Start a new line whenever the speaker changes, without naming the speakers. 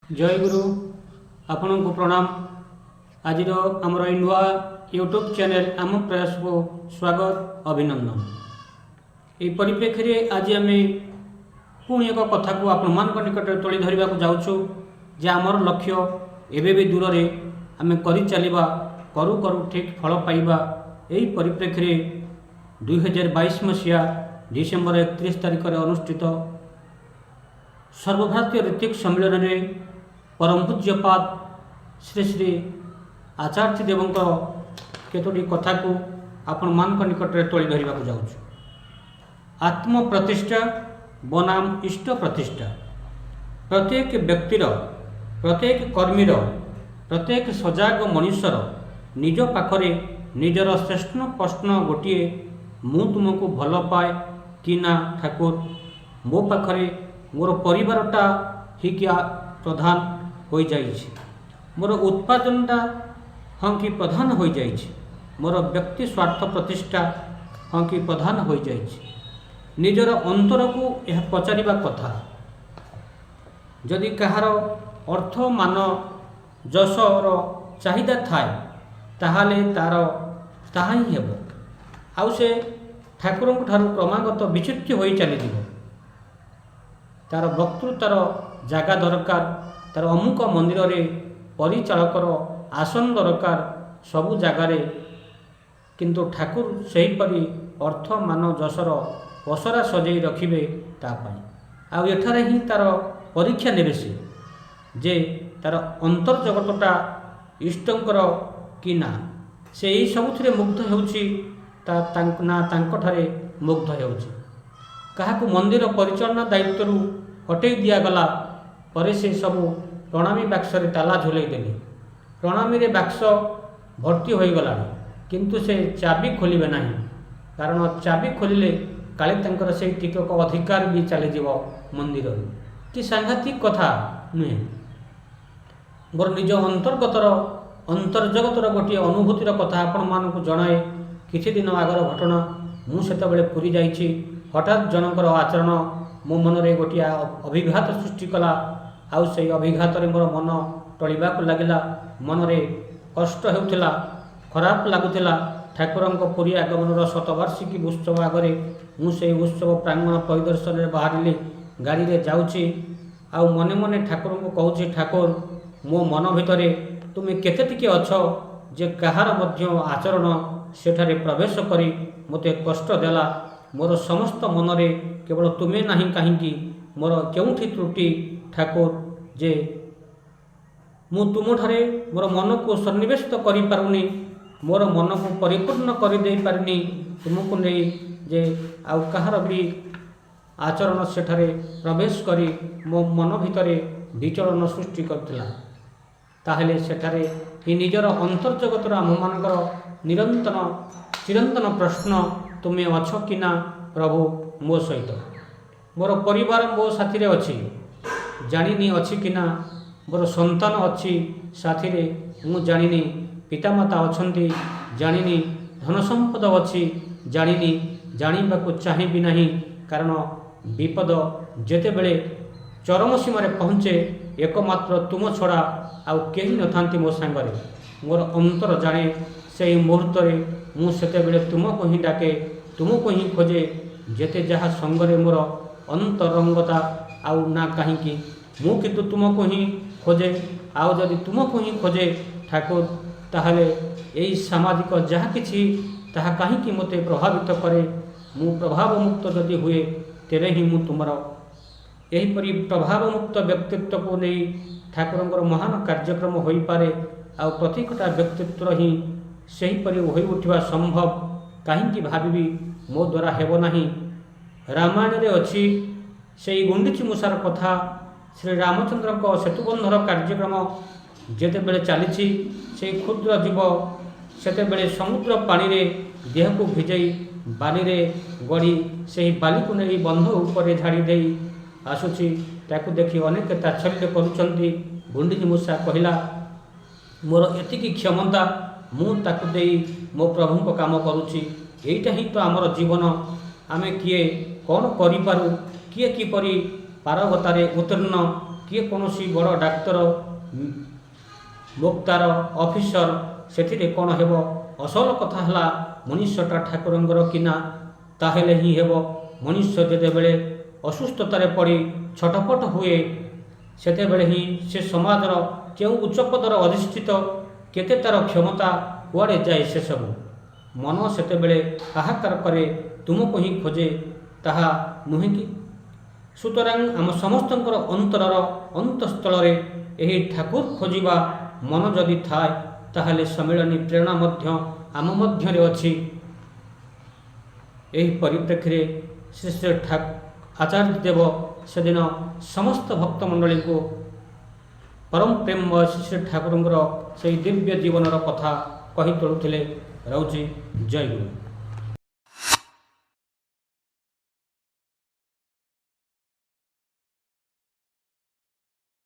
जय गुरु आपण को प्रणाम। आज आमर ये नुआ यूट्यूब चैनल आम प्रयास को स्वागत अभिनंदन। ये परिप्रेक्षी में आज आम पुणी एक कथा को आपण मान निकट तोली धरने को जाऊँ जे आमर लक्ष्य एवं भी दूर से आम कर चलवा करू करू ठीक फल पाइबा। यही परिप्रेक्षी में 2022 मसीहा डिसेम्बर 31 तारिख में अनुष्ठित सर्वभारतीय ऋतिक सम्मेलन में परम पूज्यपाद श्री श्री आचार्य देवों केतोटी कथा को आपण मान निकट में तोली धरने को जाऊँ। आत्म प्रतिष्ठा बनाम इष्ट प्रतिष्ठा प्रत्येक व्यक्तिर प्रत्येक कर्मीर प्रत्येक सजाग मनुष्यर निज पाखरे निजर श्रेष्ठ प्रश्न गोटे मु तुमको भल पाए कि ना ठाकुर, मो पाखरे मोर परिवारटा ही क्या प्रधान हो जाइए, मोर उत्पादनटा हाँ कि प्रधान हो जाइए, मोर व्यक्ति स्वार्थ प्रतिष्ठा हाँ कि प्रधान हो जाइए। निजर अंतर को यह पचारिबा कथा। जदि कहार अर्थ मान जशर चाहिदा थाए ताहाले तार ताहा ही हेबो। आउ से ठाकुर क्रमागत विच्युत हो चली तार वक्तृतार जगह दरकार, तार अमुक मंदिर रे परिचालकर आसन दरकार सबु जगार, किंतु ठाकुर सेहीपरि अर्थ मान जशर पसरा सजई रखिबे तापाई। आउ एठारे ही तार परीक्षा नेबे से जे तार अंतर जगतटा इष्टंकर कि ना, से यही सबुथिरे मुग्ध हेउछि ना तांकठारे मुग्ध हेउछि। काहाकू मंदिर परिचालना दायित्व हटई दिगला पर से सबू प्रणामी बाक्स रे ताला झुलई देले। प्रणामी रे बाक्स भर्ती हो गला किंतु से चाबी खोलिबे नहीं, कारण चाबी खोलिले काले तंकर से टिकक अधिकार भी चली जीव मंदिर कि सांघातिक कथा नुहे। मोर निज अंतर्गतर अंतर्जगतर गोटे अनुभूतिर कथा आपण मानकु जणाए। किछि दिन आगर घटना, मु सेतबेले पुरी जाइछि। हठात जनकर आचरण मो मनरे गोटे अभिघात सृष्टि कला। आउ से अभिघात रे मोर मन टळिबाक लागिला। मनरे कष्ट हेउथिला, खराब लागुथिला। ठाकुरंक पुरी आगमनर शतवार्षिकी उत्सव आगरे मु से उत्सव प्रांगण परिदर्शन रे बाहरिली। गाड़ी रे जाउछि आउ मने मने ठाकुर को कहूछि, ठाकुर मो मन भितरे तुमे केते टिके अछ जे कहार मध्य आचरण सेठारे प्रवेश करी मते कष्ट देला। मोर समस्त मनरे केवल तुमे नहीं कहीं मोर केउठी त्रुटि ठाकुर जे मु तुमठारे मोर मन को सन्निवेशित करि पारुनी, मोर मन को परिपूर्ण कर दे पारिनी तुमको नहीं जे आउ कहार भी आचरण सेठारे प्रवेश करी मो मन भितरे विचलन सृष्टि करथिला। ताहले सेठारे ही निजर अंतर्जगतर आममानकर निरंतर चिरंतन प्रश्न तुमे अछ कि ना प्रभु मो सहित, मोर परिवार मो साथी रे अछि जानिनी अछि कि ना, मोर संतान अछि साथी रे मु जानिनी, पितामाता अछंती जानिनी, धन संपद अछि जानिनी, जानिबाकू चाहिबी नहीं। कारण विपद जेतेबेले चरम सीमार पहुँचे एकमात्र तुम छड़ा आउ केही नथांती मो सांगरे। मोर अंतर जाने से मुहूर्त मु सेतेबेले तुमको ही डाके, तुमको ही खोजे। जेते जहाँ संगरे मोर अंतरंगता आउ ना कहीं मु किंतु तुमको ही खोजे। आउ जदि तुमको ही खोजे ठाकुर ताहले यही सामाजिक जहाँ किछि ताहा कहीं मते प्रभावित करे। मु प्रभाव मुक्त जदि हुए तेरे ही मु तुमर यहीपरि प्रभाव मुक्त व्यक्तित्व को नहीं ठाकुरंकर महान कार्यक्रम हो पारे। आ प्रत्येकटा व्यक्तित्व ही सेहीपरि होई उठिबा संभव कहीं भावी मो द्वारा हेबो नहीं। रामायण रे अछि से गुंडीची मूषार कथा। श्री रामचंद्र को सेतुबंधर कार्यक्रम जेतेबेले चली से क्षुद्र जीव सेतेबेले समुद्र पानी रे देह को भिजई बाली रे गड़ी से बाली को नहीं बंध ऊपर झाड़ी दे आसुची। ताकू देखी अनेक ताच्छल्य करुचंती। गुंडीची मूषा कहिला, मोर एतिकी क्षमता मु ताकू देई मो प्रभु को काम करुची। एइटा ही तो आमर जीवन। आमे किए कौन करिपारू, किए किपरि पारगतारे उत्तीर्ण କିଏ କୌଣସି ବଡ଼ ଡାକ୍ତର ମୁକ୍ତାର ଅଫିସର ସେଥିରେ କ'ଣ ହେବ? ଅସଲ କଥା ହେଲା ମଣିଷଟା ଠାକୁରଙ୍କର କିନା ତାହେଲେ ହିଁ ହେବ। ମଣିଷ ଯେତେବେଳେ ଅସୁସ୍ଥତାରେ ପଡ଼ି ଛଟପଟ ହୁଏ ସେତେବେଳେ ହିଁ ସେ ସମାଜର କେଉଁ ଉଚ୍ଚ ପଦର ଅଧିଷ୍ଠିତ କେତେ ତା'ର କ୍ଷମତା କୁଆଡ଼େ ଯାଏ ସେସବୁ। ମନ ସେତେବେଳେ ହାହାକାର କରେ ତୁମକୁ ହିଁ ଖୋଜେ ତାହା ନୁହେଁ କି? ସୁତରାଂ ଆମ ସମସ୍ତଙ୍କର ଅନ୍ତରର ଅନ୍ତଃସ୍ଥଳରେ ଏହି ଠାକୁର ଖୋଜିବା ମନ ଯଦି ଥାଏ ତାହେଲେ ସମ୍ମିଳନୀ ପ୍ରେରଣା ମଧ୍ୟ ଆମ ମଧ୍ୟରେ ଅଛି। ଏହି ପରିପ୍ରେକ୍ଷୀରେ ଶ୍ରୀ ଶ୍ରୀ ଆଚାର୍ଯ୍ୟ ଦେବ ସେଦିନ ସମସ୍ତ ଭକ୍ତମଣ୍ଡଳୀଙ୍କୁ ପରମ ପ୍ରେମମୟ ଶ୍ରୀ ଶ୍ରୀ ଠାକୁରଙ୍କର ସେହି ଦିବ୍ୟ ଜୀବନର କଥା କହି ତୋଳୁଥିଲେ। ରହୁଛି ଜୟ ଗୁରୁ।